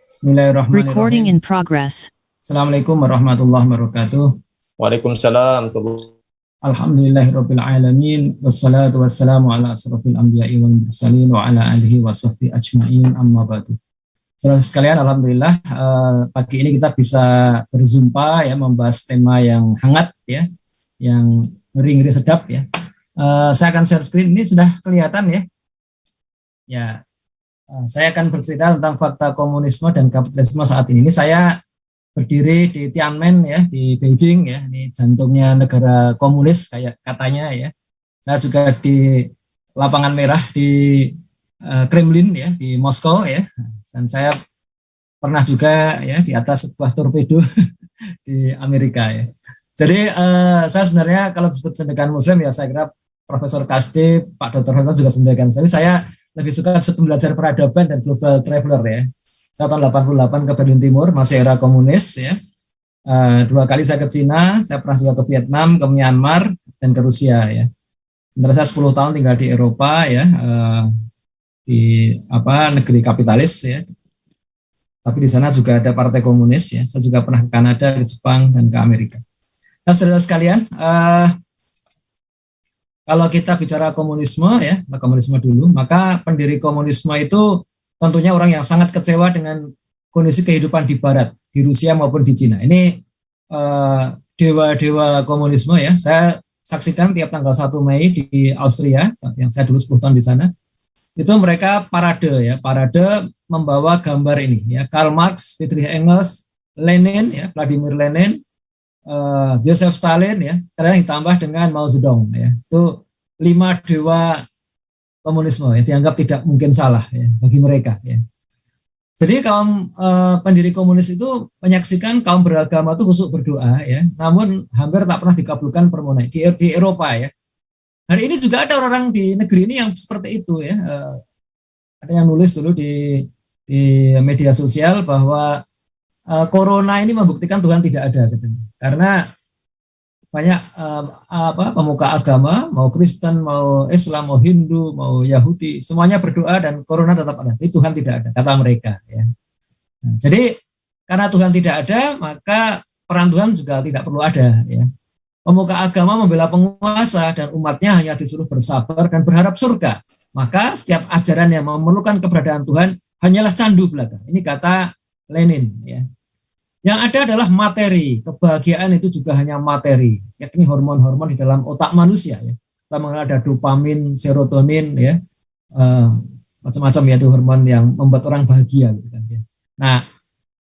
Recording Bismillahirrahmanirrahim. in progress. Assalamualaikum warahmatullahi wabarakatuh. Waalaikumsalam. Alhamdulillahirabbil alamin wassalatu wassalamu ala asrofil anbiya'i wal mursalin wa ala alihi wa sahbihi ajmain amma ba'du. Saudara sekalian, alhamdulillah pagi ini kita bisa berjumpa ya, membahas tema yang hangat ya, yang ngeri-ngeri sedap ya. Saya akan share screen, ini sudah kelihatan ya. Ya, saya akan bercerita tentang fakta komunisme dan kapitalisme saat ini. Ini saya berdiri di Tiananmen ya, di Beijing ya, ini jantungnya negara komunis kayak katanya ya. Saya juga di lapangan merah di Kremlin ya, di Moskow ya. Dan saya pernah juga ya di atas sebuah torpedo di Amerika ya. Jadi saya sebenarnya kalau disebut cendekiawan Muslim ya, saya kira Profesor Kasti, Pak Dr. Herman juga cendekiawan. Jadi saya lebih suka belajar peradaban dan global traveler ya. Tahun 88 ke Berlin Timur, masih era komunis ya. 2 kali saya ke Cina, saya pernah juga ke Vietnam, ke Myanmar, dan ke Rusia ya. Sementara saya 10 tahun tinggal di Eropa ya, di negeri kapitalis ya. Tapi di sana juga ada partai komunis ya. Saya juga pernah ke Kanada, ke Jepang, dan ke Amerika. Nah, saudara sekalian, kalau kita bicara komunisme ya, komunisme dulu, maka pendiri komunisme itu tentunya orang yang sangat kecewa dengan kondisi kehidupan di Barat, di Rusia maupun di Cina. Ini dewa-dewa komunisme ya. Saya saksikan tiap tanggal 1 Mei di Austria, yang saya dulu 10 tahun di sana. Itu mereka parade ya, parade membawa gambar ini ya, Karl Marx, Friedrich Engels, Lenin ya, Vladimir Lenin, Joseph Stalin ya, kadang ditambah dengan Mao Zedong ya. Itu 5 dewa komunisme ya, dianggap tidak mungkin salah ya bagi mereka ya. Jadi kaum pendiri komunis itu menyaksikan kaum beragama itu khusyuk berdoa ya, namun hampir tak pernah dikabulkan permohonan di Eropa ya. Hari ini juga ada orang di negeri ini yang seperti itu ya. Ada yang nulis dulu di media sosial bahwa corona ini membuktikan Tuhan tidak ada katanya. Karena banyak pemuka agama, mau Kristen, mau Islam, mau Hindu, mau Yahudi, semuanya berdoa dan corona tetap ada. Tapi Tuhan tidak ada, kata mereka. Ya. Nah, jadi karena Tuhan tidak ada, maka peran Tuhan juga tidak perlu ada. Ya. Pemuka agama membela penguasa dan umatnya hanya disuruh bersabar dan berharap surga. Maka setiap ajaran yang memerlukan keberadaan Tuhan hanyalah candu belaka. Ini kata Lenin. Ya. Yang ada adalah materi, kebahagiaan itu juga hanya materi, yakni hormon-hormon di dalam otak manusia. Ya. Kita mengenal ada dopamin, serotonin, ya, macam-macam ya itu hormon yang membuat orang bahagia. Gitu kan, ya. Nah,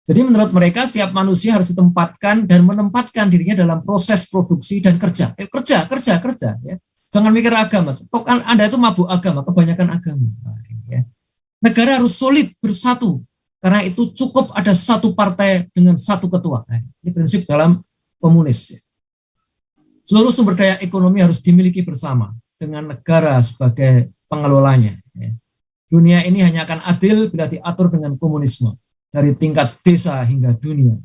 jadi menurut mereka setiap manusia harus ditempatkan dan menempatkan dirinya dalam proses produksi dan kerja. Kerja. Ya. Jangan mikir agama. Anda itu mabuk agama, kebanyakan agama. Nah, ya. Negara harus solid, bersatu. Karena itu cukup ada satu partai dengan satu ketua. Nah, ini prinsip dalam komunis. Seluruh sumber daya ekonomi harus dimiliki bersama dengan negara sebagai pengelolanya. Dunia ini hanya akan adil bila diatur dengan komunisme dari tingkat desa hingga dunia.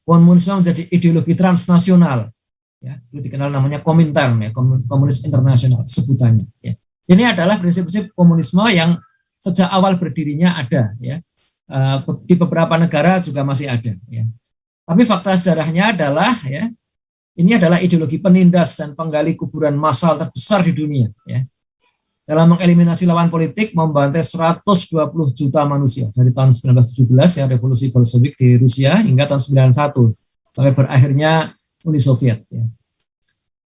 Komunisme menjadi ideologi transnasional. Ya, itu dikenal namanya Komintern, ya, komunis internasional sebutannya. Ya. Ini adalah prinsip-prinsip komunisme yang sejak awal berdirinya ada. Ya. Di beberapa negara juga masih ada ya. Tapi fakta sejarahnya adalah ya, ini adalah ideologi penindas dan penggali kuburan massal terbesar di dunia ya. Dalam mengeliminasi lawan politik, membantai 120 juta manusia dari tahun 1917 ya, revolusi Bolshevik di Rusia hingga tahun 91 sampai berakhirnya Uni Soviet ya.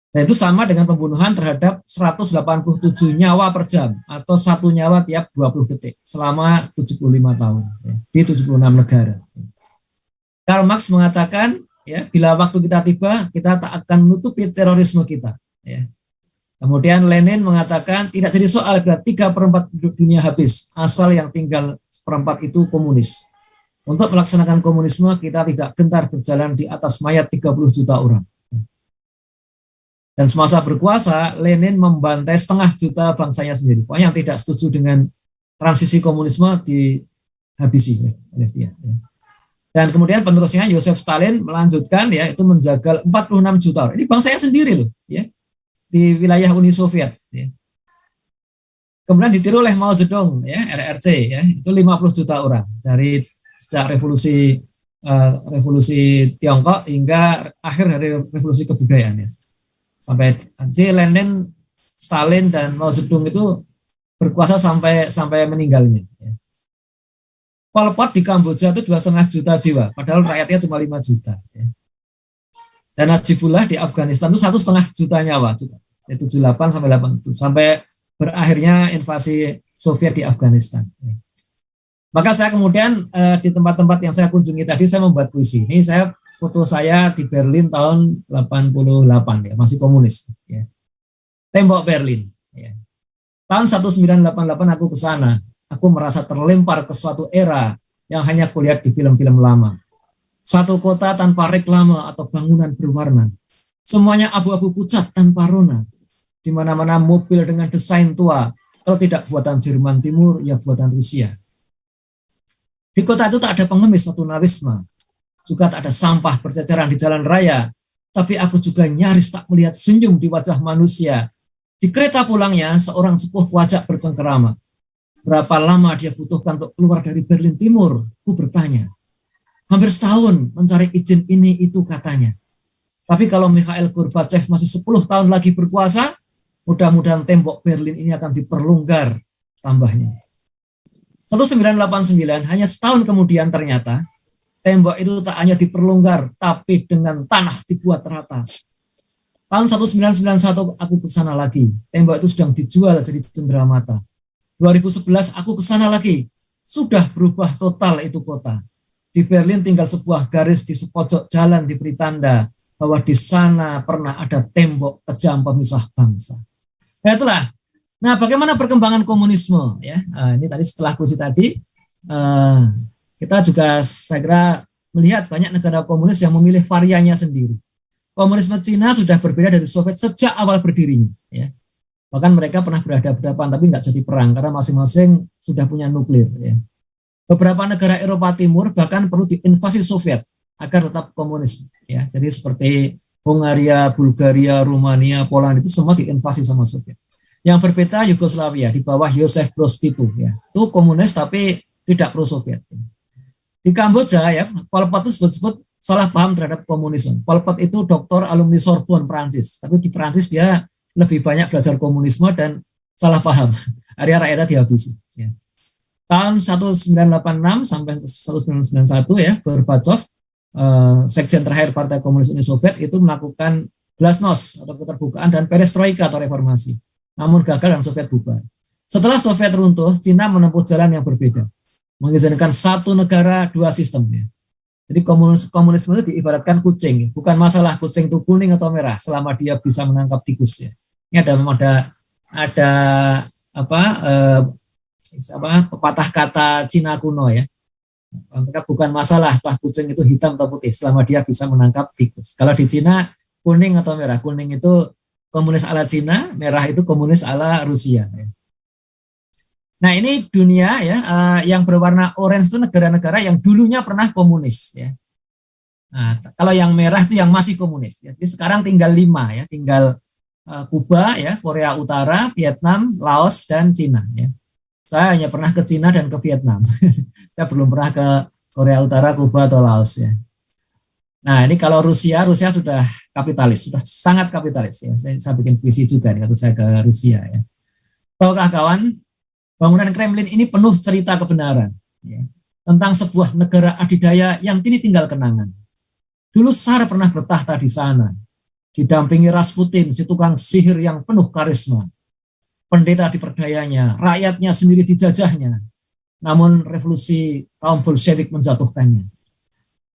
Dan itu sama dengan pembunuhan terhadap 187 nyawa per jam atau 1 nyawa tiap 20 detik selama 75 tahun ya, di 76 negara. Karl Marx mengatakan ya, bila waktu kita tiba kita tak akan menutupi terorisme kita ya. Kemudian Lenin mengatakan tidak jadi soal bila 3/4 dunia habis asal yang tinggal 1/4 itu komunis. Untuk melaksanakan komunisme kita tidak gentar berjalan di atas mayat 30 juta orang. Dan semasa berkuasa, Lenin membantai 1/2 juta bangsanya sendiri. Pokoknya yang tidak setuju dengan transisi komunisme dihabisi oleh dia. Dan kemudian penerusnya Joseph Stalin melanjutkan ya, itu menjagal 46 juta orang. Ini bangsanya sendiri loh, ya, di wilayah Uni Soviet. Ya. Kemudian ditiru oleh Mao Zedong, ya, RRC, ya, itu 50 juta orang dari sejak revolusi Tiongkok hingga akhir dari revolusi kebudayaan ya. Sampai Lenin, Stalin dan Mao Zedong itu berkuasa sampai meninggalnya. Ya. Pol Pot di Kamboja itu 2,5 juta jiwa, padahal rakyatnya cuma 5 juta. Ya. Dan Najibullah di Afghanistan itu 1,5 juta nyawa, yaitu 78 sampai 87, sampai berakhirnya invasi Soviet di Afghanistan. Ya. Maka saya kemudian di tempat-tempat yang saya kunjungi tadi saya membuat puisi. Ini foto saya di Berlin tahun 88 ya, masih komunis. Ya. Tembok Berlin. Ya. Tahun 1988 aku ke sana. Aku merasa terlempar ke suatu era yang hanya kulihat di film-film lama. Satu kota tanpa reklame atau bangunan berwarna. Semuanya abu-abu pucat tanpa rona. Di mana-mana mobil dengan desain tua. Kalau tidak buatan Jerman Timur, ya buatan Rusia. Di kota itu tak ada pengemis atau narisma. Juga tak ada sampah berceceran di jalan raya. Tapi aku juga nyaris tak melihat senyum di wajah manusia. Di kereta pulangnya, seorang sepuh wajah bercengkerama. Berapa lama dia butuhkan untuk keluar dari Berlin Timur? Ku bertanya. Hampir setahun mencari izin ini itu katanya. Tapi kalau Mikhail Gorbachev masih 10 tahun lagi berkuasa, mudah-mudahan tembok Berlin ini akan diperlonggar, tambahnya. 1989, hanya setahun kemudian ternyata, tembok itu tak hanya diperlonggar, tapi dengan tanah dibuat rata. Tahun 1991 aku ke sana lagi, tembok itu sedang dijual jadi cenderamata. 2011 aku ke sana lagi, sudah berubah total itu kota. Di Berlin tinggal sebuah garis di sepojok jalan diberi tanda bahwa di sana pernah ada tembok kejam pemisah bangsa. Nah itulah. Nah bagaimana perkembangan komunisme ya? Ini tadi setelah kursi tadi kita juga saya kira melihat banyak negara komunis yang memilih variannya sendiri. Komunisme Cina sudah berbeda dari Soviet sejak awal berdirinya. Ya. Bahkan mereka pernah berhadapan tapi nggak jadi perang karena masing-masing sudah punya nuklir. Ya. Beberapa negara Eropa Timur bahkan perlu diinvasi Soviet agar tetap komunis. Ya. Jadi seperti Hungaria, Bulgaria, Rumania, Polandia itu semua diinvasi sama Soviet. Yang berbeda Yugoslavia di bawah Joseph Broz Tito. Ya. Itu komunis tapi tidak pro-Soviet. Di Kamboja ya, Pol Pot itu disebut salah paham terhadap komunisme. Pol Pot itu doktor alumni Sorbonne Prancis, tapi di Prancis dia lebih banyak belajar komunisme dan salah paham. Area rakyatnya dihabisi. Ya. Tahun 1986 sampai 1991 ya, Gorbachev, sekjen terakhir Partai Komunis Uni Soviet itu melakukan glasnost atau keterbukaan dan perestroika atau reformasi. Namun gagal dan Soviet bubar. Setelah Soviet runtuh, Cina menempuh jalan yang berbeda. Mengizinkan satu negara, dua sistem. Ya. Jadi komunisme itu diibaratkan kucing, bukan masalah kucing itu kuning atau merah, selama dia bisa menangkap tikus. Ya. Ini ada pepatah kata Cina kuno ya. Maka bukan masalah apakah kucing itu hitam atau putih, selama dia bisa menangkap tikus. Kalau di Cina kuning atau merah, kuning itu komunis ala Cina, merah itu komunis ala Rusia. Ya. Nah ini dunia ya, yang berwarna orange itu negara-negara yang dulunya pernah komunis ya. Nah, kalau yang merah itu yang masih komunis. Ya. Jadi sekarang tinggal 5 ya, tinggal Kuba ya, Korea Utara, Vietnam, Laos dan Cina. Ya. Saya hanya pernah ke Cina dan ke Vietnam. Saya belum pernah ke Korea Utara, Kuba atau Laos ya. Nah ini kalau Rusia sudah kapitalis, sudah sangat kapitalis ya. Saya bikin puisi juga nih waktu saya ke Rusia ya. Tahukah kawan? Bangunan Kremlin ini penuh cerita kebenaran ya, tentang sebuah negara adidaya yang kini tinggal kenangan. Dulu Tsar pernah bertahta di sana, didampingi Rasputin, si tukang sihir yang penuh karisma. Pendeta diperdayanya, rakyatnya sendiri dijajahnya. Namun revolusi kaum Bolshevik menjatuhkannya.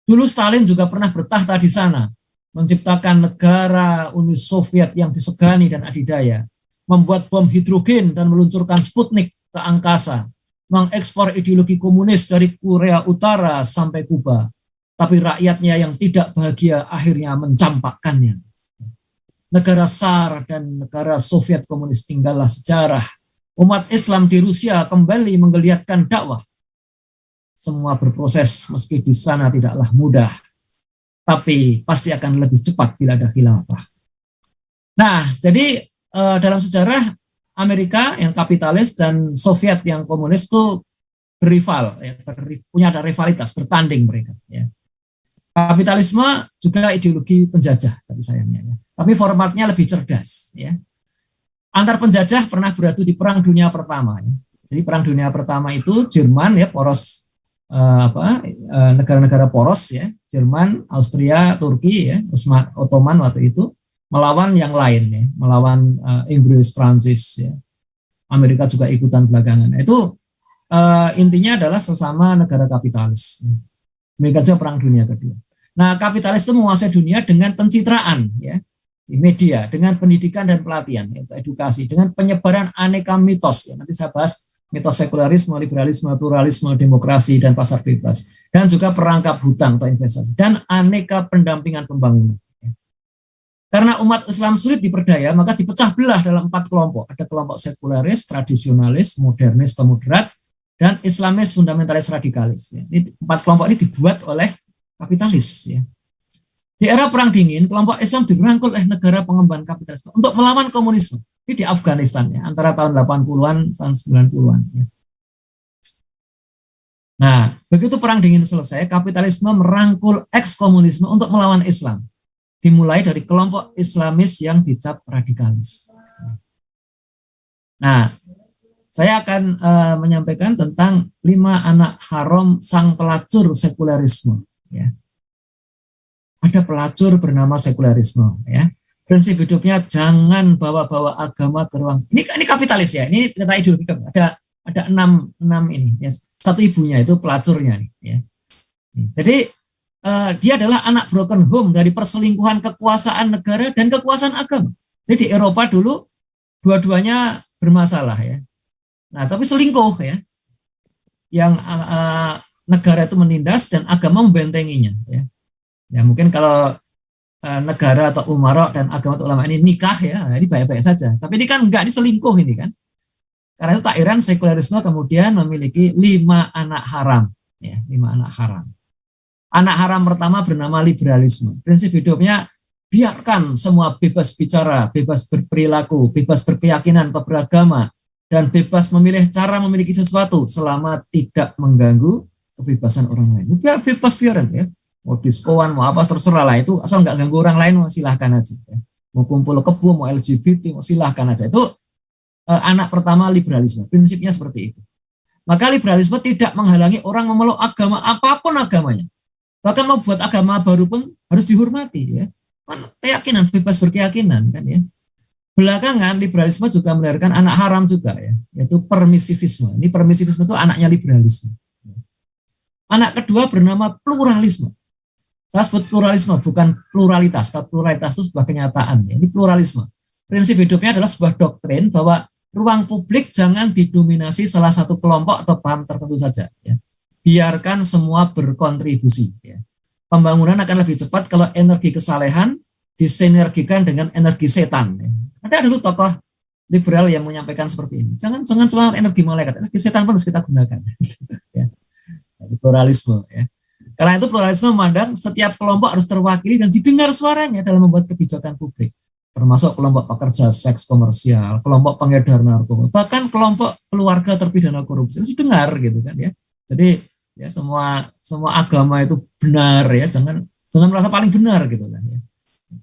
Dulu Stalin juga pernah bertahta di sana, menciptakan negara Uni Soviet yang disegani dan adidaya, membuat bom hidrogen dan meluncurkan Sputnik ke angkasa, mengekspor ideologi komunis dari Korea Utara sampai Kuba, tapi rakyatnya yang tidak bahagia akhirnya mencampakkannya. Negara Tsar dan negara Soviet komunis tinggallah sejarah. Umat Islam di Rusia kembali menggeliatkan dakwah. Semua berproses meski di sana tidaklah mudah, tapi pasti akan lebih cepat bila ada khilafah. Nah, jadi dalam sejarah Amerika yang kapitalis dan Soviet yang komunis itu berival, ya, punya ada rivalitas, bertanding mereka. Ya. Kapitalisme juga ideologi penjajah, tapi sayangnya. Ya. Tapi formatnya lebih cerdas. Ya. Antar penjajah pernah beradu di Perang Dunia Pertama. Ya. Jadi Perang Dunia Pertama itu Jerman, ya, poros negara-negara poros, ya, Jerman, Austria, Turki, ya, Ottoman waktu itu melawan yang lain, ya, melawan Inggris, Prancis, ya. Amerika juga ikutan belakangan. Itu intinya adalah sesama negara kapitalis. Demikian juga Perang Dunia Kedua. Nah, kapitalis itu menguasai dunia dengan pencitraan, ya, di media, dengan pendidikan dan pelatihan, yaitu edukasi, dengan penyebaran aneka mitos. Ya, nanti saya bahas mitos sekularisme, liberalisme, pluralisme, demokrasi, dan pasar bebas, dan juga perangkap hutang atau investasi, dan aneka pendampingan pembangunan. Karena umat Islam sulit diperdaya, maka dipecah belah dalam 4 kelompok. Ada kelompok sekularis, tradisionalis, modernis atau moderat, dan Islamis, fundamentalis, radikalis. Ini 4 kelompok ini dibuat oleh kapitalis. Ya. Di era Perang Dingin, kelompok Islam dirangkul oleh negara pengembang kapitalisme untuk melawan komunisme. Ini di Afghanistan, ya, antara tahun 80-an, tahun 90-an. Ya. Nah, begitu Perang Dingin selesai, kapitalisme merangkul eks-komunisme untuk melawan Islam. Dimulai dari kelompok Islamis yang dicap radikalis. Nah, saya akan menyampaikan tentang 5 anak haram sang pelacur sekularisme. Ya. Ada pelacur bernama sekularisme. Ya. Prinsip hidupnya jangan bawa-bawa agama ke ruang. Ini kapitalis, ya. Ini cerita ideologi. Ada 6 ini. Ya. Satu ibunya itu pelacurnya. Ya. Jadi dia adalah anak broken home dari perselingkuhan kekuasaan negara dan kekuasaan agama. Jadi di Eropa dulu dua-duanya bermasalah, ya. Nah, tapi selingkuh, ya. Yang negara itu menindas dan agama membentenginya, ya. Ya mungkin kalau negara atau umarok dan agama atau ulama ini nikah, ya, ini baik-baik saja. Tapi ini kan enggak, ini selingkuh ini kan. Karena itu tak heran sekularisme kemudian memiliki 5 anak haram, ya, 5 anak haram. Anak haram pertama bernama liberalisme. Prinsip hidupnya biarkan semua bebas bicara, bebas berperilaku, bebas berkeyakinan atau beragama, dan bebas memilih cara memiliki sesuatu selama tidak mengganggu kebebasan orang lain. Biar bebas biaran, ya. Mau diskoan, mau apa terserah lah, itu asal nggak ganggu orang lain, silahkan aja. Ya. Mau kumpul kebo, mau LGBT, mau silahkan aja. Itu anak pertama liberalisme. Prinsipnya seperti itu. Maka liberalisme tidak menghalangi orang memeluk agama apapun agamanya. Bahkan mau buat agama baru pun harus dihormati, ya. Kan keyakinan, bebas berkeyakinan, kan, ya. Belakangan liberalisme juga melahirkan anak haram juga, ya, yaitu permisivisme. Ini permisivisme itu anaknya liberalisme. Anak kedua bernama pluralisme. Saya sebut pluralisme bukan pluralitas, tapi pluralitas itu sebuah kenyataan, ya. Ini pluralisme. Prinsip hidupnya adalah sebuah doktrin bahwa ruang publik jangan didominasi salah satu kelompok atau paham tertentu saja, ya. Biarkan semua berkontribusi. Ya. Pembangunan akan lebih cepat kalau energi kesalehan disinergikan dengan energi setan. Ya. Ada dulu tokoh liberal yang menyampaikan seperti ini. Jangan cuma energi malaikat, energi setan pun harus kita gunakan. Ya. Pluralisme. Ya. Karena itu pluralisme memandang setiap kelompok harus terwakili dan didengar suaranya dalam membuat kebijakan publik. Termasuk kelompok pekerja seks komersial, kelompok pengedar narkoba, bahkan kelompok keluarga terpidana korupsi. Harus didengar gitu kan, ya. Jadi ya semua agama itu benar, ya, jangan merasa paling benar gitu kan, ya.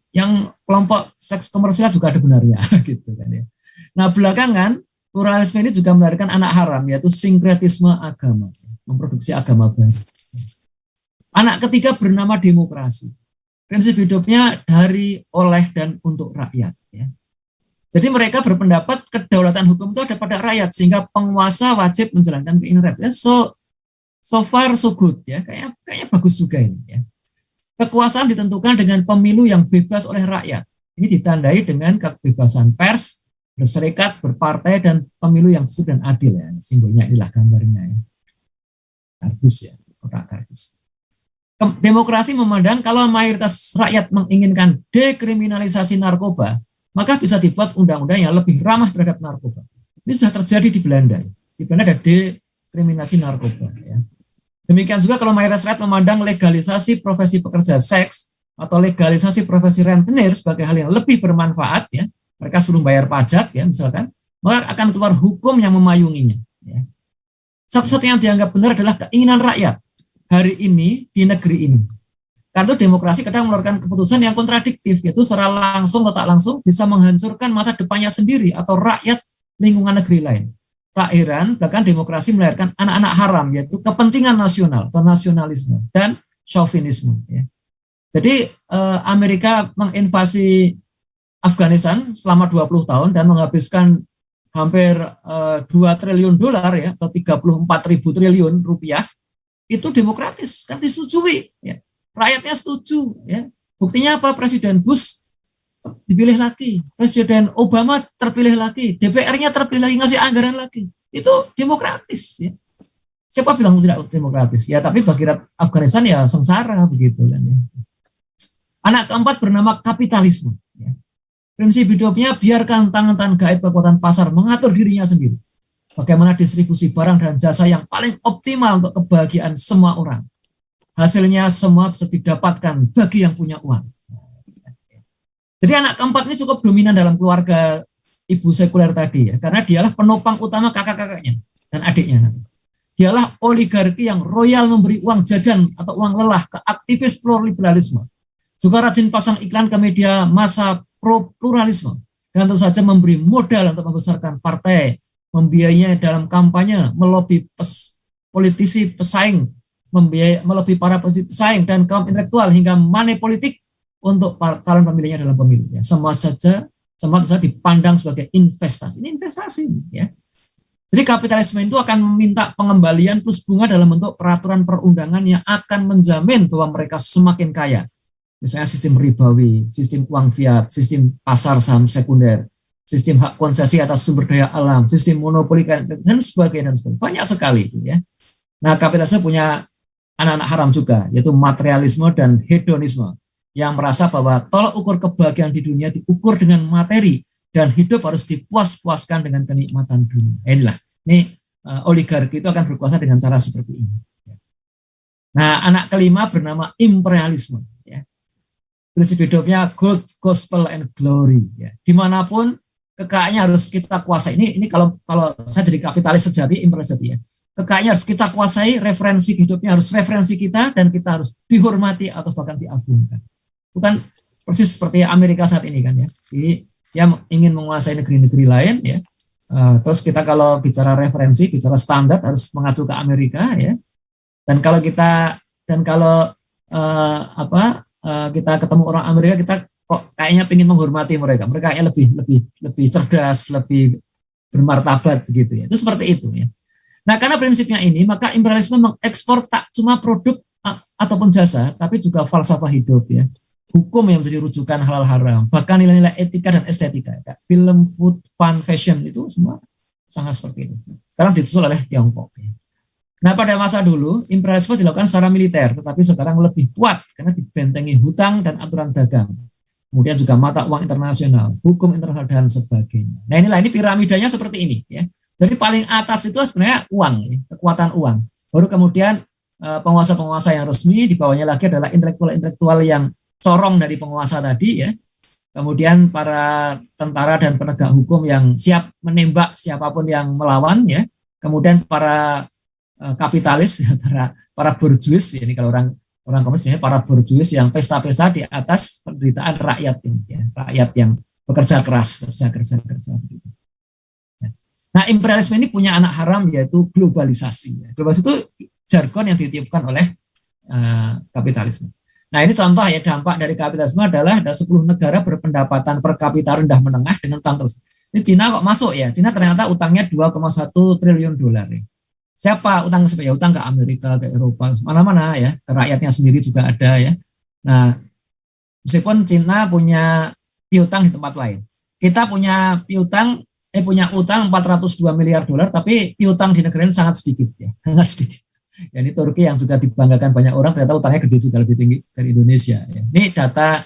Yang kelompok seks komersial juga ada benarnya gitu kan, ya. Nah, belakangan pluralisme ini juga melahirkan anak haram, yaitu sinkretisme agama, memproduksi agama baru. Anak ketiga bernama demokrasi. Prinsip hidupnya dari, oleh, dan untuk rakyat, ya. Jadi mereka berpendapat kedaulatan hukum itu ada pada rakyat, sehingga penguasa wajib menjalankan keinginan rakyat. Ya, so far so good, ya, kayaknya bagus juga ini, ya. Kekuasaan ditentukan dengan pemilu yang bebas oleh rakyat. Ini ditandai dengan kebebasan pers, berserikat, berpartai, dan pemilu yang jujur dan adil, ya. Simbolnya inilah gambarnya, ya. Kardus, ya, kotak kardus. Demokrasi memandang kalau mayoritas rakyat menginginkan dekriminalisasi narkoba, maka bisa dibuat undang-undang yang lebih ramah terhadap narkoba. Ini sudah terjadi di Belanda. Di Belanda ada dekriminalisasi narkoba, ya. Demikian juga kalau mayoritas rakyat memandang legalisasi profesi pekerja seks atau legalisasi profesi rentenir sebagai hal yang lebih bermanfaat, ya, mereka suruh bayar pajak, ya, misalkan, maka akan keluar hukum yang memayunginya, ya. Satu-satunya yang dianggap benar adalah keinginan rakyat hari ini di negeri ini. Karena demokrasi kadang mengeluarkan keputusan yang kontradiktif, yaitu secara langsung atau tak langsung bisa menghancurkan masa depannya sendiri atau rakyat lingkungan negeri lain. Tak heran, bahkan demokrasi melahirkan anak-anak haram, yaitu kepentingan nasional atau nasionalisme dan chauvinisme. Ya. Jadi Amerika menginvasi Afghanistan selama 20 tahun dan menghabiskan hampir 2 triliun dolar ya, atau 34 ribu triliun rupiah, itu demokratis, kan disetujui. Ya. Rakyatnya setuju. Ya. Buktinya apa? Presiden Bush dipilih lagi, Presiden Obama terpilih lagi, DPR-nya terpilih lagi, ngasih anggaran lagi. Itu demokratis. Ya. Siapa bilang tidak demokratis? Ya, tapi bagi Afghanistan ya sengsara begitu kan. Ya. Anak keempat bernama kapitalisme. Ya. Prinsip hidupnya biarkan tangan-tangan gaib kekuatan pasar mengatur dirinya sendiri. Bagaimana distribusi barang dan jasa yang paling optimal untuk kebahagiaan semua orang. Hasilnya semua bisa didapatkan bagi yang punya uang. Jadi anak keempat ini cukup dominan dalam keluarga ibu sekuler tadi ya, karena dialah penopang utama kakak-kakaknya dan adiknya. Dialah oligarki yang royal memberi uang jajan atau uang lelah ke aktivis pro-liberalisme. Juga rajin pasang iklan ke media massa pro-pluralisme. Dan tentu saja memberi modal untuk membesarkan partai, membiayainya dalam kampanye, melobi politisi pesaing, melobi para pesaing dan kaum intelektual hingga money politik untuk calon pemilihnya dalam pemilu. Ya, semua saja dipandang sebagai investasi. Ini investasi, ya. Jadi kapitalisme itu akan meminta pengembalian plus bunga dalam bentuk peraturan perundangan yang akan menjamin bahwa mereka semakin kaya. Misalnya sistem ribawi, sistem uang fiat, sistem pasar saham sekunder, sistem hak konsesi atas sumber daya alam, sistem monopoli dan sebagainya. Banyak sekali. Ya. Nah, kapitalisme punya anak-anak haram juga, yaitu materialisme dan hedonisme, yang merasa bahwa tolak ukur kebahagiaan di dunia diukur dengan materi, dan hidup harus dipuas-puaskan dengan kenikmatan dunia. Inilah, oligarki itu akan berkuasa dengan cara seperti ini. Nah, anak kelima bernama imperialisme. Ya. Prinsip hidupnya gold, gospel, and glory. Ya. Dimanapun kekayaannya harus kita kuasai. Ini kalau saya jadi kapitalis sejati, imperialis sejati ya. Kekayaannya harus kita kuasai, referensi hidupnya harus referensi kita, dan kita harus dihormati atau bahkan diagungkan. Bukan persis seperti Amerika saat ini kan ya. Jadi dia ingin menguasai negeri-negeri lain ya. Terus kita kalau bicara referensi, bicara standar harus mengacu ke Amerika ya. Dan kalau kita kita ketemu orang Amerika, kita kok kayaknya ingin menghormati mereka. Mereka kayaknya lebih cerdas, lebih bermartabat begitu ya. Itu seperti itu ya. Nah, karena prinsipnya ini, maka imperialisme mengekspor tak cuma produk ataupun jasa, tapi juga falsafah hidup ya. Hukum yang menjadi rujukan halal haram, bahkan nilai-nilai etika dan estetika, kayak film, food, fun, fashion, itu semua sangat seperti itu. Sekarang disusul oleh Tiongkok. Nah, pada masa dulu, imperialisme dilakukan secara militer, tetapi sekarang lebih kuat karena dibentengi hutang dan aturan dagang. Kemudian juga mata uang internasional, hukum internasional, dan sebagainya. Nah, ini piramidanya seperti ini. Ya. Jadi paling atas itu sebenarnya uang, ya, kekuatan uang. Baru kemudian penguasa-penguasa yang resmi, di bawahnya lagi adalah intelektual-intelektual yang corong dari penguasa tadi ya. Kemudian para tentara dan penegak hukum yang siap menembak siapapun yang melawan ya. Kemudian para kapitalis ya, para borjuis ya, ini kalau orang komunis ya, para borjuis yang pesta-pesta di atas penderitaan rakyat ini ya, rakyat yang bekerja keras, kerja begitu. Ya. Nah, imperialisme ini punya anak haram yaitu globalisasi. Ya. Globalisasi itu jargon yang ditiupkan oleh kapitalisme. Nah, ini contoh ya, dampak dari kapitalisme adalah ada 10 negara berpendapatan per kapita rendah menengah dengan utang terus. Ini Cina kok masuk ya? Cina ternyata utangnya 2,1 triliun dolar. Ya. Siapa utang ya? Utang ke Amerika, ke Eropa, mana-mana ya. Ke rakyatnya sendiri juga ada ya. Nah, meskipun Cina punya piutang di tempat lain. Kita punya utang 402 miliar dolar, tapi piutang di negara ini sangat sedikit ya. Sangat sedikit. Ya, ini Turki yang juga dibanggakan banyak orang, ternyata utangnya gede juga, lebih tinggi dari Indonesia. Ya. Ini data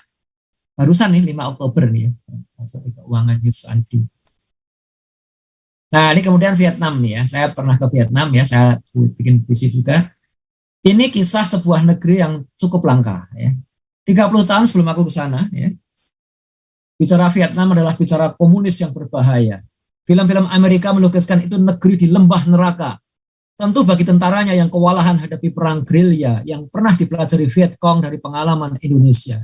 barusan nih 5 Oktober nih ya, masuk keuangan News ID. Nah, ini kemudian Vietnam nih ya, saya pernah ke Vietnam ya, saya bikin visi juga. Ini kisah sebuah negeri yang cukup langka ya. 30 tahun sebelum aku ke sana ya. Bicara Vietnam adalah bicara komunis yang berbahaya. Film-film Amerika melukiskan itu negeri di lembah neraka. Tentu bagi tentaranya yang kewalahan hadapi perang gerilya yang pernah dipelajari Viet Cong dari pengalaman Indonesia.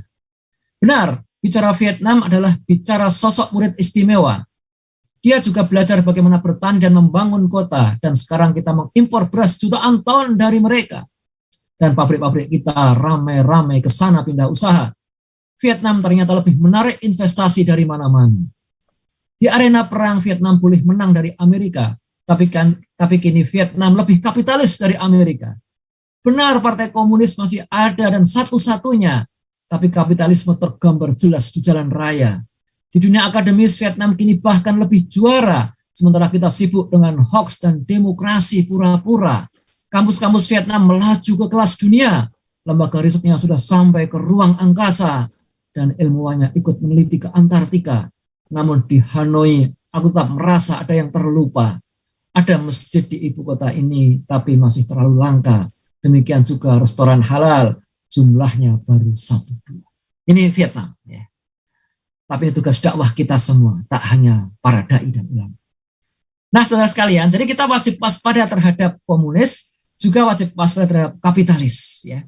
Benar, bicara Vietnam adalah bicara sosok murid istimewa. Dia juga belajar bagaimana bertahan dan membangun kota, dan sekarang kita mengimpor beras jutaan ton dari mereka. Dan pabrik-pabrik kita ramai-ramai ke sana pindah usaha. Vietnam ternyata lebih menarik investasi dari mana-mana. Di arena perang Vietnam boleh menang dari Amerika, tapi kini Vietnam lebih kapitalis dari Amerika. Benar, Partai Komunis masih ada dan satu-satunya, tapi kapitalisme tergambar jelas di jalan raya. Di dunia akademis, Vietnam kini bahkan lebih juara, sementara kita sibuk dengan hoax dan demokrasi pura-pura. Kampus-kampus Vietnam melaju ke kelas dunia, lembaga risetnya sudah sampai ke ruang angkasa, dan ilmuwannya ikut meneliti ke Antartika. Namun di Hanoi, aku tetap merasa ada yang terlupa. Ada masjid di ibu kota ini, tapi masih terlalu langka. Demikian juga restoran halal, jumlahnya baru 1-2. Ini Vietnam. Ya. Tapi ini tugas dakwah kita semua, tak hanya para dai dan ulama. Nah, saudara sekalian, jadi kita wajib waspada terhadap komunis, juga wajib waspada terhadap kapitalis. Ya.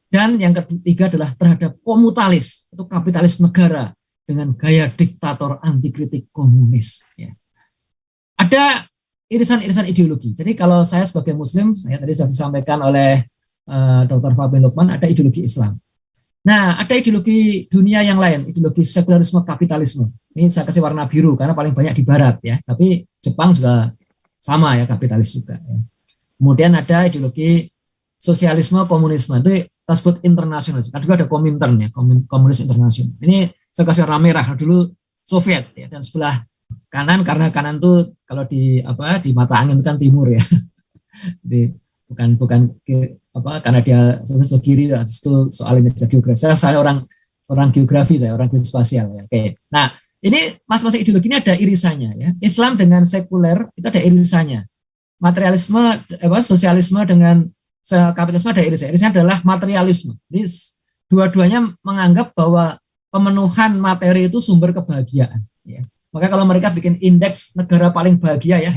Dan yang ketiga adalah terhadap komutalis, itu kapitalis negara dengan gaya diktator anti kritik komunis. Ya. Ada irisan-irisan ideologi. Jadi kalau saya sebagai Muslim, saya tadi sudah disampaikan oleh Dr. Fahmi Lukman, ada ideologi Islam. Nah, ada ideologi dunia yang lain, ideologi sekularisme kapitalisme. Ini saya kasih warna biru karena paling banyak di Barat ya. Tapi Jepang juga sama ya, kapitalis juga. Ya. Kemudian ada ideologi sosialisme komunisme, itu kita sebut internasionalis. Kan dulu ada Komintern ya, komunis internasional. Ini saya kasih warna merah, dulu Soviet ya, dan sebelah kanan, karena kanan tuh kalau di mata angin itu kan timur ya. Jadi bukan karena dia kiri itu soal ini geografi. Saya orang geografi, saya orang geospasial ya. Oke. Nah, ini masing-masing ideologi ini ada irisannya ya. Islam dengan sekuler itu ada irisannya. Materialisme sosialisme dengan kapitalisme ada irisannya. Irisannya adalah materialisme. Jadi dua-duanya menganggap bahwa pemenuhan materi itu sumber kebahagiaan ya. Maka kalau mereka bikin indeks negara paling bahagia ya,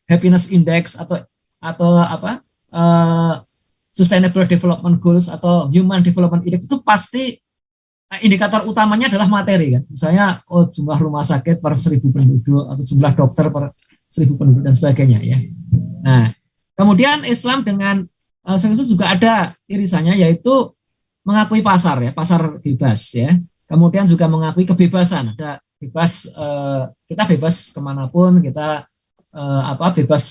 happiness index atau sustainable development goals atau human development index, itu pasti indikator utamanya adalah materi kan. Misalnya jumlah rumah sakit per 1.000 penduduk atau jumlah dokter per 1.000 penduduk dan sebagainya ya. Nah, kemudian Islam dengan sekularisme juga ada irisannya, yaitu mengakui pasar ya, pasar bebas ya. Kemudian juga mengakui kebebasan, ada bebas, kita bebas kemanapun, kita bebas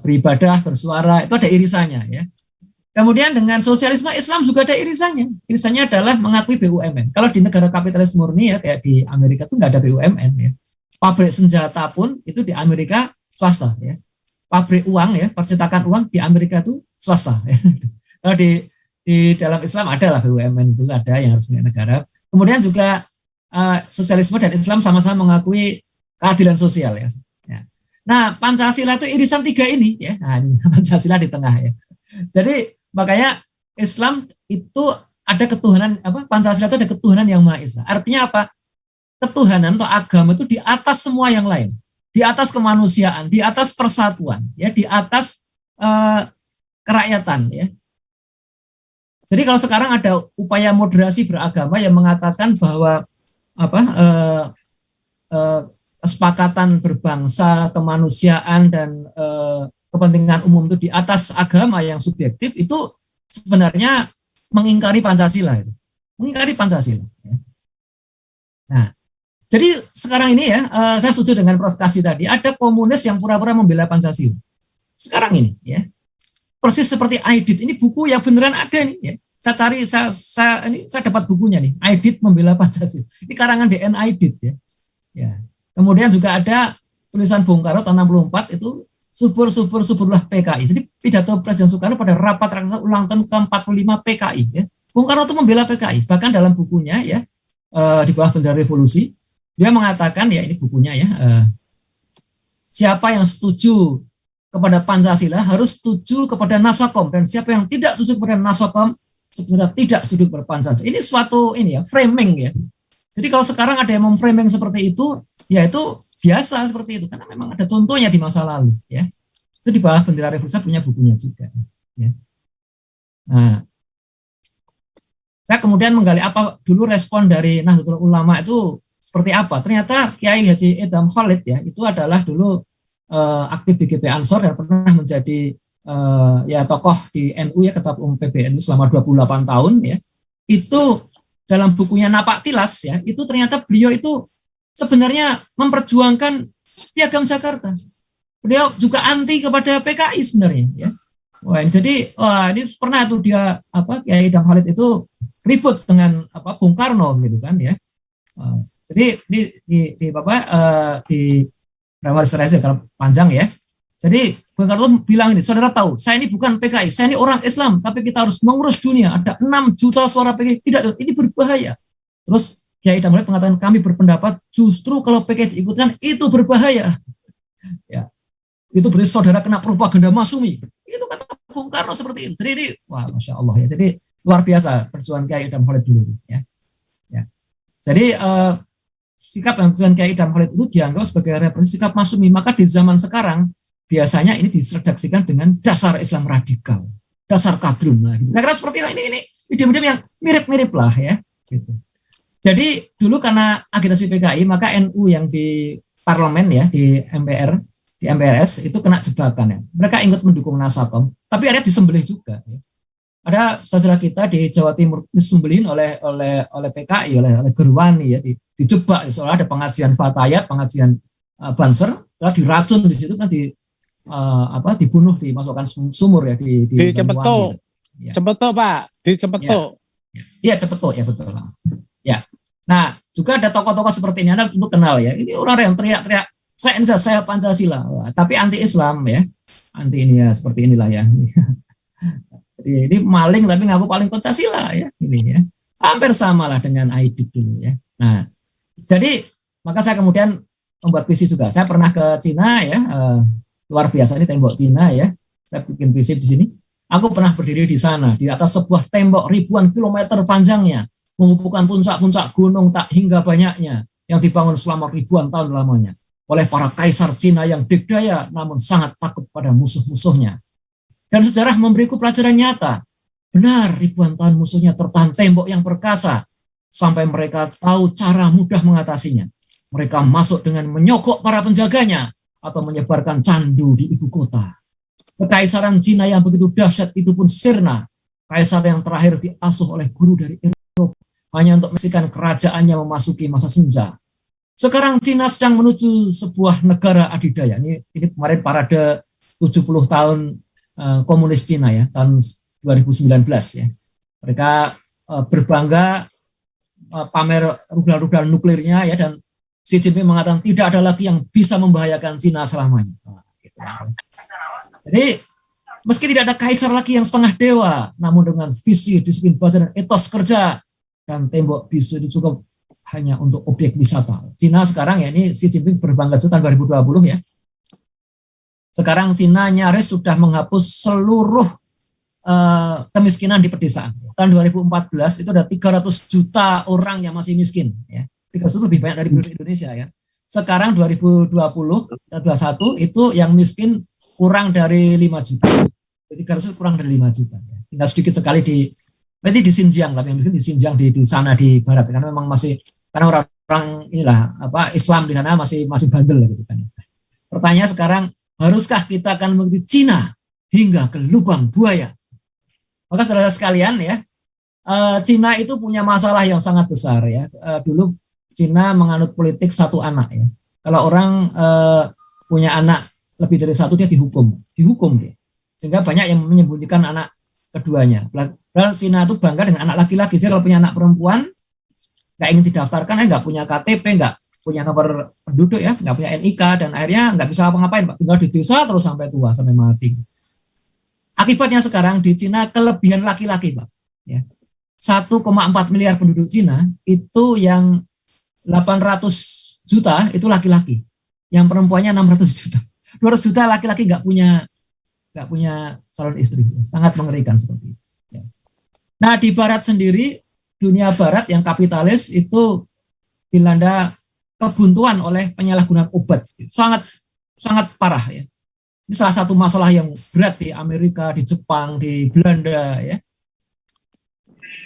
beribadah, bersuara, itu ada irisannya ya. Kemudian dengan sosialisme Islam juga ada irisannya. Irisannya adalah mengakui BUMN. Kalau di negara kapitalis murni ya, kayak di Amerika itu nggak ada BUMN ya. Pabrik senjata pun itu di Amerika swasta ya. Pabrik uang ya, percetakan uang di Amerika itu swasta ya. Kalau di dalam Islam ada lah BUMN, itu ada yang harus milik negara. Kemudian juga sosialisme dan Islam sama-sama mengakui keadilan sosial ya. Nah, Pancasila itu irisan tiga ini ya. Nah, ini Pancasila di tengah ya. Jadi makanya Islam itu ada ketuhanan Pancasila itu ada ketuhanan yang Maha Esa. Artinya apa? Ketuhanan atau agama itu di atas semua yang lain. Di atas kemanusiaan, di atas persatuan, ya, di atas kerakyatan ya. Jadi kalau sekarang ada upaya moderasi beragama yang mengatakan bahwa kesepakatan berbangsa, kemanusiaan dan kepentingan umum itu di atas agama yang subjektif, itu sebenarnya mengingkari Pancasila itu. Mengingkari Pancasila. Nah, jadi sekarang ini ya, saya setuju dengan Prof. Kasih tadi, ada komunis yang pura-pura membela Pancasila. Sekarang ini ya. Persis seperti Aidit, ini buku yang beneran ada nih ya. Saya cari, saya dapat bukunya nih, Aidit membela Pancasila. Ini karangan DN Aidit ya. Ya. Kemudian juga ada tulisan Bung Karno tahun 64 itu suburlah PKI. Jadi pidato Presiden Soekarno pada rapat raksasa ulang tahun ke-45 PKI ya. Bung Karno itu membela PKI. Bahkan dalam bukunya ya, di bawah bendera revolusi, dia mengatakan ya, ini bukunya ya, siapa yang setuju kepada Pancasila harus setuju kepada Nasakom, dan siapa yang tidak setuju kepada Nasakom sebenarnya tidak setuju kepada Pancasila. Ini suatu ini ya, framing ya. Jadi kalau sekarang ada yang memframing seperti itu, ya itu biasa seperti itu, karena memang ada contohnya di masa lalu ya. Itu di bawah bendera revolusi punya bukunya juga. Ya. Nah, saya kemudian menggali apa dulu respon dari Nahdlatul Ulama itu seperti apa. Ternyata Kiai Haji Edham Khalid ya itu adalah dulu aktif di GP Ansor dan pernah menjadi ya tokoh di NU ya, ketua umum PBNU selama 28 tahun ya. Itu dalam bukunya Napak Tilas ya, itu ternyata beliau itu sebenarnya memperjuangkan Piagam Jakarta. Beliau juga anti kepada PKI sebenarnya ya. Wah, jadi ini pernah tuh dia Kiai Idham Khalid itu ribut dengan Bung Karno gitu kan ya. Jadi di Ramar Serasi kalau panjang ya. Jadi Bung Karno bilang ini, saudara tahu, saya ini bukan PKI, saya ini orang Islam, tapi kita harus mengurus dunia. Ada 6 juta suara PKI, tidak, ini berbahaya. Terus Kiai Idham Khalid mengatakan kami berpendapat justru kalau PKI diikutkan itu berbahaya. Ya. Itu berarti saudara kena propaganda Masumi. Itu kata Bung Karno seperti itu. Jadi ini, wah, Masya Allah ya. Jadi luar biasa perjuangan Kiai Idham Khalid dulu. Ya. Ya. Jadi sikap dan perjuangan Kiai Idham Khalid itu dianggap sebagai representasi sikap Masumi. Maka di zaman sekarang biasanya ini diredaksikan dengan dasar Islam radikal, dasar kadrun. Nah, gitu. Kira-kira seperti ini ide-ide yang mirip-mirip lah ya. Gitu. Jadi dulu karena agitasi PKI, maka NU yang di parlemen ya, di MPR, di MPRS itu kena jebakan ya. Mereka ikut mendukung Nasakom, tapi akhirnya disembelih juga. Ya. Ada saudara kita di Jawa Timur disembelihin oleh PKI, oleh Gerwani ya, dijebak. Soalnya ada pengajian Fatayat, pengajian Banser, setelah diracun di situ kan dibunuh, dimasukkan sumur ya di Cepeto. Gitu. Ya. Cepeto Pak, di Cepeto. Iya Cepeto ya betul. Ya. Nah juga ada tokoh-tokoh seperti ini, Anda tentu kenal ya. Ini orang yang teriak-teriak saya Pancasila, tapi anti Islam ya, anti ini ya seperti inilah ya. Jadi ini maling tapi ngaku paling Pancasila ya, ini ya. Hampir sama lah dengan Aidit dulu ya. Nah, jadi maka saya kemudian membuat visi juga. Saya pernah ke Cina ya, luar biasa ini tembok Cina ya. Saya bikin visi di sini. Aku pernah berdiri di sana di atas sebuah tembok ribuan kilometer panjangnya, menghubungkan puncak-puncak gunung tak hingga banyaknya yang dibangun selama ribuan tahun lamanya oleh para kaisar Cina yang dikdaya namun sangat takut pada musuh-musuhnya. Dan sejarah memberiku pelajaran nyata. Benar, ribuan tahun musuhnya tertahan tembok yang perkasa sampai mereka tahu cara mudah mengatasinya. Mereka masuk dengan menyogok para penjaganya atau menyebarkan candu di ibu kota. Kekaisaran Cina yang begitu dahsyat itu pun sirna. Kaisar yang terakhir diasuh oleh guru dari Eropa hanya untuk memastikan kerajaannya memasuki masa senja. Sekarang Cina sedang menuju sebuah negara adidaya. Ini kemarin parade 70 tahun komunis Cina ya, tahun 2019 ya. Mereka berbangga pamer rudal-rudal nuklirnya ya, dan Xi Jinping mengatakan tidak ada lagi yang bisa membahayakan Cina selamanya. Gitu. Jadi meski tidak ada kaisar lagi yang setengah dewa, namun dengan visi, disiplin baca dan etos kerja dan tembok bisu itu cukup hanya untuk objek wisata. Cina sekarang ya, ini Xi Jinping berbangga juga tahun 2020 ya. Sekarang Cina nyaris sudah menghapus seluruh kemiskinan di pedesaan. Tahun 2014 itu ada 300 juta orang yang masih miskin ya. 300 lebih banyak dari Indonesia ya. Sekarang 2020 2021 itu yang miskin kurang dari 5 juta. 300 kurang dari 5 juta ya. Tinggal sedikit sekali berarti di Xinjiang, tapi yang miskin di Xinjiang di sana di barat, karena memang masih, karena orang inilah Islam di sana masih bandel gitu kan. Pertanyaan sekarang, haruskah kita akan mengikuti Cina hingga ke lubang buaya? Maka saudara sekalian ya, Cina itu punya masalah yang sangat besar ya. Dulu Cina menganut politik satu anak ya. Kalau orang punya anak lebih dari satu, dia dihukum dia. Sehingga banyak yang menyembunyikan anak keduanya. Padahal Cina itu bangga dengan anak laki-laki. Jadi kalau punya anak perempuan, nggak ingin didaftarkan, nggak punya KTP, nggak punya nomor penduduk ya, nggak punya NIK, dan akhirnya nggak bisa apa-ngapain, Pak. Tinggal di desa terus sampai tua, sampai mati. Akibatnya sekarang di Cina kelebihan laki-laki, Pak. Ya. 1,4 miliar penduduk Cina itu yang 800 juta itu laki-laki, yang perempuannya 600 juta. 200 juta laki-laki nggak punya calon istri. Sangat mengerikan seperti itu. Ya. Nah di Barat sendiri, dunia Barat yang kapitalis itu dilanda kebuntuan oleh penyalahgunaan obat, sangat parah ya. Ini salah satu masalah yang berat di Amerika, di Jepang, di Belanda ya.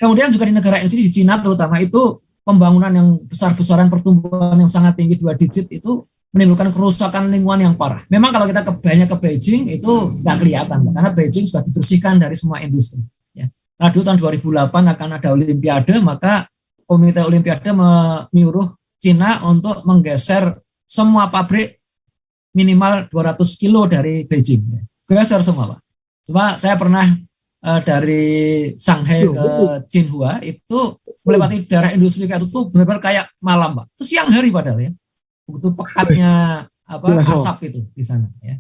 Kemudian juga di negara yang sini, di Cina terutama, itu pembangunan yang besar-besaran, pertumbuhan yang sangat tinggi 2 digit itu menimbulkan kerusakan lingkungan yang parah. Memang kalau kita banyak ke Beijing itu nggak kelihatan, karena Beijing sudah dibersihkan dari semua industri. Ya. Nah, dulu tahun 2008 akan ada Olimpiade, maka Komite Olimpiade menyuruh Cina untuk menggeser semua pabrik minimal 200 kilo dari Beijing. Geser semua, Pak. Cuma saya pernah dari Shanghai ke Jinhua itu melewati daerah industri kayak itu benar-benar kayak malam, Pak. Itu siang hari padahal ya. Begitu pekatnya asap itu di sana ya.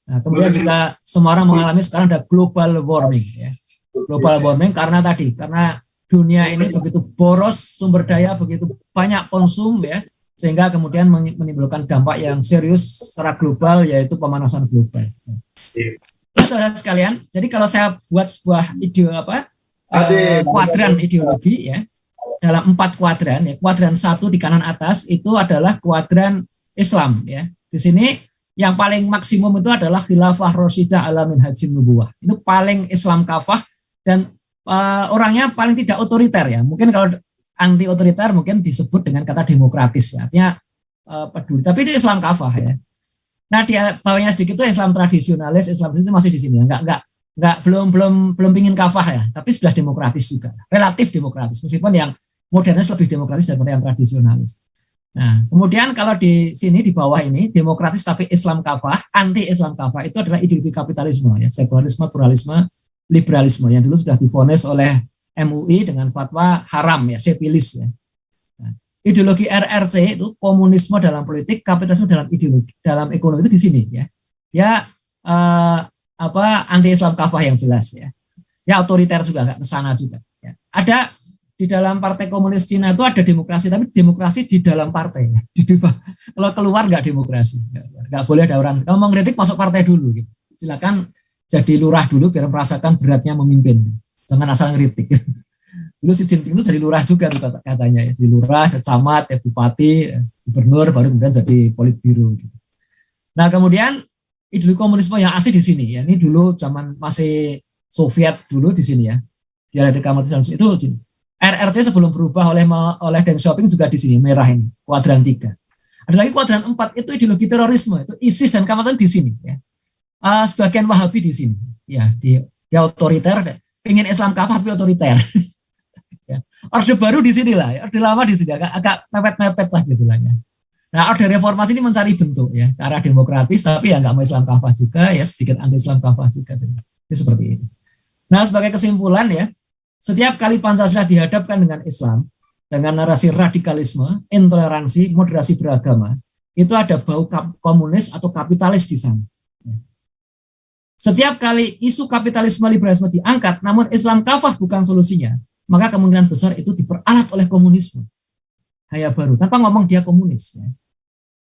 Nah, kemudian juga Semarang mengalami sekarang ada global warming ya. Global warming karena dunia ini begitu boros sumber daya, begitu banyak konsum ya, sehingga kemudian menimbulkan dampak yang serius secara global, yaitu pemanasan global. Saudara sekalian, jadi kalau saya buat sebuah kuadran ideologi ya, dalam 4 kuadran ya, kuadran 1 di kanan atas itu adalah kuadran Islam ya. Di sini yang paling maksimum itu adalah khilafah rasyidah ala minhajin nubuwah. Itu paling Islam kafah dan orangnya paling tidak otoriter ya. Mungkin kalau anti otoriter mungkin disebut dengan kata demokratis ya. Artinya peduli, tapi itu Islam kafah ya. Nah, di bawahnya sedikit itu Islam tradisionalis, Islam itu masih di sini ya. Belum pingin kafah ya, tapi sudah demokratis juga. Relatif demokratis, meskipun yang modernis lebih demokratis daripada yang tradisionalis. Nah, kemudian kalau di sini di bawah ini demokratis tapi Islam kafah, anti Islam kafah itu adalah ideologi kapitalisme ya, sekularisme, pluralisme, liberalisme yang dulu sudah divonis oleh MUI dengan fatwa haram ya, sepilis ya. Nah, ideologi RRC itu komunisme dalam politik, kapitalisme dalam ideologi, dalam ekonomi itu di sini ya. Ya anti Islam kafah yang jelas ya. Ya otoriter juga, nggak kesana juga. Ya. Ada di dalam Partai Komunis Cina itu ada demokrasi, tapi demokrasi di dalam partai. Ya. Kalau keluar nggak demokrasi, nggak boleh ada orang. Kalau mau ngeritik masuk partai dulu. Gitu. Silakan jadi lurah dulu biar merasakan beratnya memimpin. Jangan asal ngeritik. Dulu Xi Jinping itu jadi lurah juga katanya. Ya. Jadi lurah, camat, ya, bupati, ya, gubernur, baru kemudian jadi politbiro. Gitu. Nah kemudian ideologi komunisme yang asli di sini ya. Ini dulu zaman masih Soviet dulu di sini ya. Dialektika marxisme itu RRC sebelum berubah oleh Deng Xiaoping juga di sini merah ini kuadran 3. Ada lagi kuadran 4 itu ideologi terorisme itu ISIS dan kawan-kawan di sini ya. Sebagian Wahabi di sini ya, dia otoriter, pengen Islam kafah tapi otoriter. Ya. Orde baru di sini lah, ya. Orde lama di sini agak mepet-mepet lah gitu lah ya. Nah, orde reformasi ini mencari bentuk ya, ke arah demokratis tapi ya nggak mau Islam kafah juga ya, sedikit anti Islam kafah juga. Jadi seperti itu. Nah, sebagai kesimpulan ya, setiap kali Pancasila dihadapkan dengan Islam, dengan narasi radikalisme, intoleransi, moderasi beragama, itu ada bau komunis atau kapitalis di sana. Setiap kali isu kapitalisme liberalisme diangkat, namun Islam kafah bukan solusinya, maka kemungkinan besar itu diperalat oleh komunisme. Haya baru, tanpa ngomong dia komunis. Ya.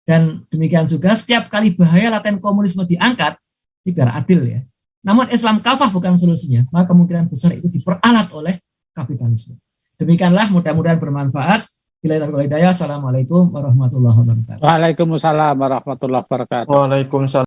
Dan demikian juga setiap kali bahaya laten komunisme diangkat, ini biar adil ya. Namun Islam kafah bukan solusinya, maka kemungkinan besar itu diperalat oleh kapitalisme. Demikianlah, mudah-mudahan bermanfaat. Assalamualaikum warahmatullahi wabarakatuh. Waalaikumsalam warahmatullahi wabarakatuh. Waalaikumsalam.